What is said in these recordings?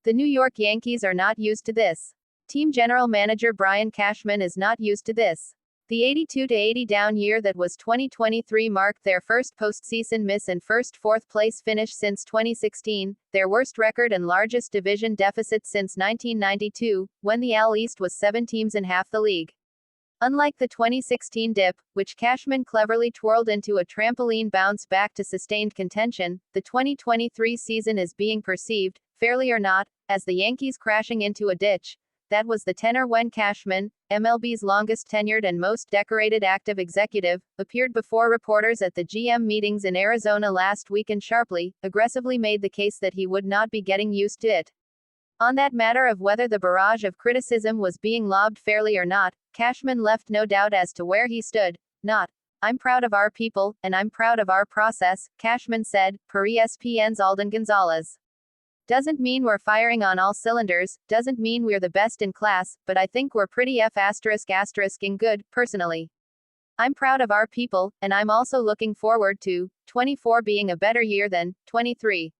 The New York Yankees are not used to this. Team general manager Brian Cashman is not used to this. The 82-80 down year that was 2023 marked their first postseason miss and first fourth-place finish since 2016, their worst record and largest division deficit since 1992, when the AL East was 7 teams in half the league. Unlike the 2016 dip, which Cashman cleverly twirled into a trampoline bounce back to sustained contention, the 2023 season is being perceived, fairly or not, as the Yankees crashing into a ditch. That was the tenor when Cashman, MLB's longest tenured and most decorated active executive, appeared before reporters at the GM meetings in Arizona last week and sharply, aggressively made the case that he would not be getting used to it. On that matter of whether the barrage of criticism was being lobbed fairly or not, Cashman left no doubt as to where he stood. Not, "I'm proud of our people, and I'm proud of our process," Cashman said, per ESPN's Alden Gonzalez. "Doesn't mean we're firing on all cylinders, doesn't mean we're the best in class, but I think we're pretty ****ing good, personally. I'm proud of our people, and I'm also looking forward to 24 being a better year than 23.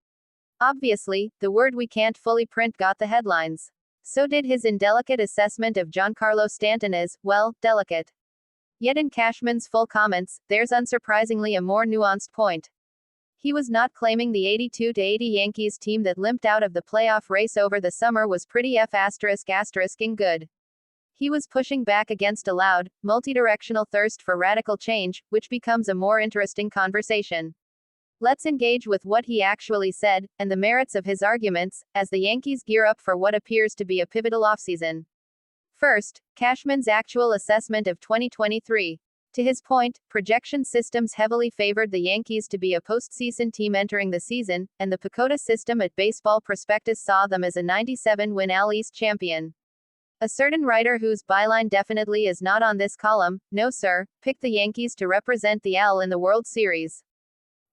Obviously, the word we can't fully print got the headlines. So did his indelicate assessment of Giancarlo Stanton as, well, delicate. Yet in Cashman's full comments, there's unsurprisingly a more nuanced point. He was not claiming the 82-80 Yankees team that limped out of the playoff race over the summer was pretty ****ing good. He was pushing back against a loud, multidirectional thirst for radical change, which becomes a more interesting conversation. Let's engage with what he actually said, and the merits of his arguments, as the Yankees gear up for what appears to be a pivotal offseason. First, Cashman's actual assessment of 2023. To his point, projection systems heavily favored the Yankees to be a postseason team entering the season, and the PECOTA system at Baseball Prospectus saw them as a 97-win AL East champion. A certain writer whose byline definitely is not on this column, no sir, picked the Yankees to represent the AL in the World Series.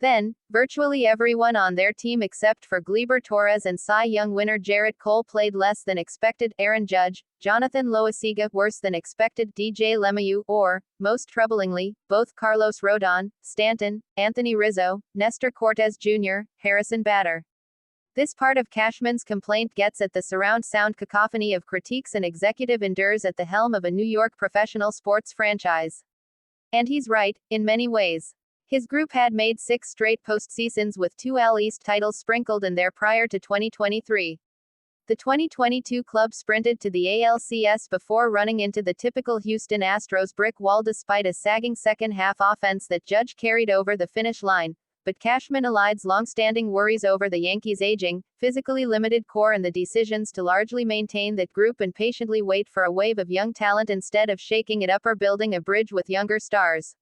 Then, virtually everyone on their team except for Gleyber Torres and Cy Young winner Jarrett Cole played less than expected, Aaron Judge, Jonathan Loaisiga worse than expected, DJ LeMahieu, or, most troublingly, both Carlos Rodon, Stanton, Anthony Rizzo, Nestor Cortez Jr., Harrison Bader. This part of Cashman's complaint gets at the surround sound cacophony of critiques an executive endures at the helm of a New York professional sports franchise. And he's right, in many ways. His group had made 6 straight postseasons with 2 AL East titles sprinkled in there prior to 2023. The 2022 club sprinted to the ALCS before running into the typical Houston Astros brick wall despite a sagging second-half offense that Judge carried over the finish line, but Cashman elides long-standing worries over the Yankees' aging, physically limited core and the decisions to largely maintain that group and patiently wait for a wave of young talent instead of shaking it up or building a bridge with younger stars.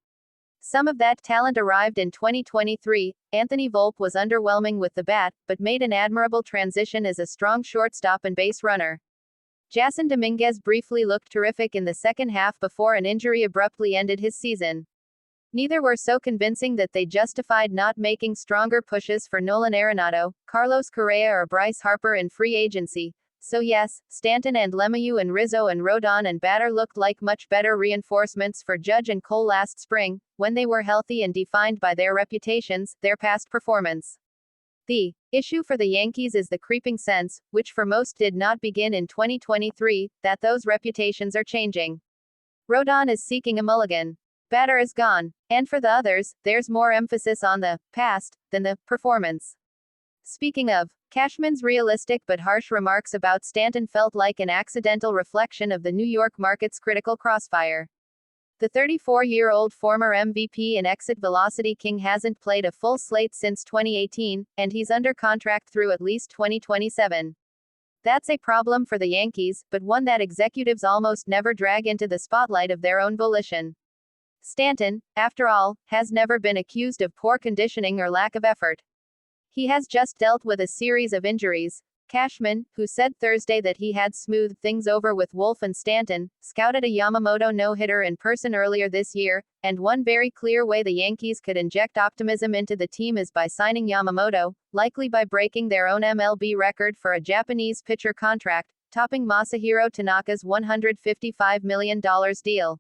Some of that talent arrived in 2023. Anthony Volpe was underwhelming with the bat, but made an admirable transition as a strong shortstop and base runner. Jason Dominguez briefly looked terrific in the second half before an injury abruptly ended his season. Neither were so convincing that they justified not making stronger pushes for Nolan Arenado, Carlos Correa or Bryce Harper in free agency. So yes, Stanton and LeMahieu and Rizzo and Rodon and Bader looked like much better reinforcements for Judge and Cole last spring, when they were healthy and defined by their reputations, their past performance. The issue for the Yankees is the creeping sense, which for most did not begin in 2023, that those reputations are changing. Rodon is seeking a mulligan. Bader is gone. And for the others, there's more emphasis on the past than the performance. Speaking of, Cashman's realistic but harsh remarks about Stanton felt like an accidental reflection of the New York market's critical crossfire. The 34-year-old former MVP and exit velocity king hasn't played a full slate since 2018, and he's under contract through at least 2027. That's a problem for the Yankees, but one that executives almost never drag into the spotlight of their own volition. Stanton, after all, has never been accused of poor conditioning or lack of effort. He has just dealt with a series of injuries. Cashman, who said Thursday that he had smoothed things over with Wolf and Stanton, scouted a Yamamoto no-hitter in person earlier this year, and one very clear way the Yankees could inject optimism into the team is by signing Yamamoto, likely by breaking their own MLB record for a Japanese pitcher contract, topping Masahiro Tanaka's $155 million deal.